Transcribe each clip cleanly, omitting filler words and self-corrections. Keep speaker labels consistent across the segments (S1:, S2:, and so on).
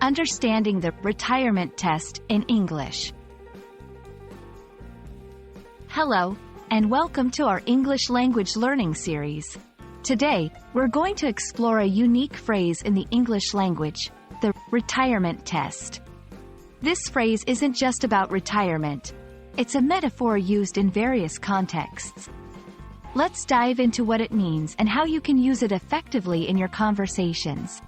S1: Understanding the retirement test in English. Hello, and welcome to our English language learning series. Today, we're going to explore a unique phrase in the English language, the retirement test. This phrase isn't just about retirement. It's a metaphor used in various contexts. Let's dive into what it means and how you can use it effectively in your conversations.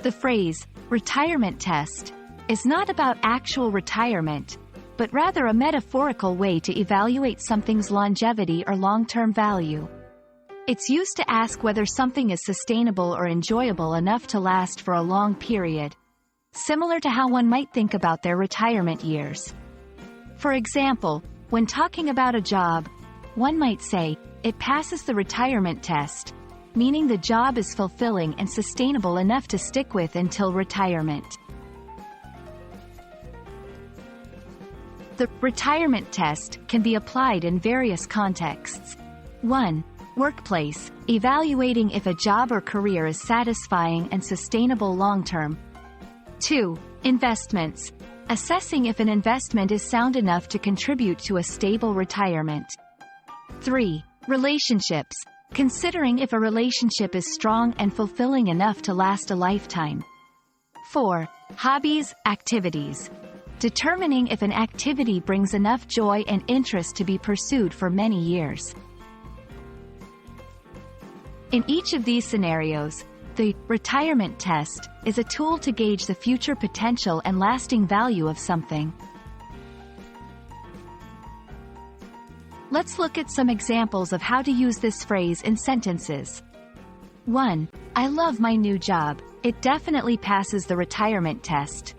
S1: The phrase, retirement test, is not about actual retirement, but rather a metaphorical way to evaluate something's longevity or long-term value. It's used to ask whether something is sustainable or enjoyable enough to last for a long period, similar to how one might think about their retirement years. For example, when talking about a job, one might say, it passes the retirement test, meaning the job is fulfilling and sustainable enough to stick with until retirement. The retirement test can be applied in various contexts. 1. Workplace, evaluating if a job or career is satisfying and sustainable long-term. 2. Investments, assessing if an investment is sound enough to contribute to a stable retirement. 3. Relationships, considering if a relationship is strong and fulfilling enough to last a lifetime. 4. Hobbies, activities, determining if an activity brings enough joy and interest to be pursued for many years. In each of these scenarios, the retirement test is a tool to gauge the future potential and lasting value of something. Let's look at some examples of how to use this phrase in sentences. 1. I love my new job. It definitely passes the retirement test.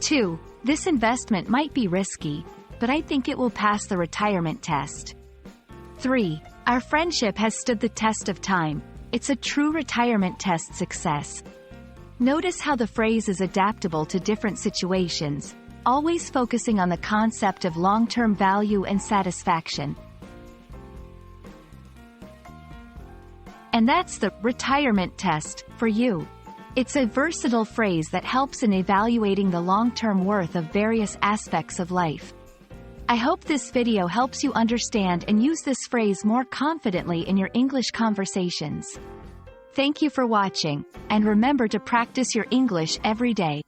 S1: 2. This investment might be risky, but I think it will pass the retirement test. 3. Our friendship has stood the test of time. It's a true retirement test success. Notice how the phrase is adaptable to different situations, always focusing on the concept of long-term value and satisfaction. And that's the retirement test for you. It's a versatile phrase that helps in evaluating the long-term worth of various aspects of life. I hope this video helps you understand and use this phrase more confidently in your English conversations. Thank you for watching, and remember to practice your English every day.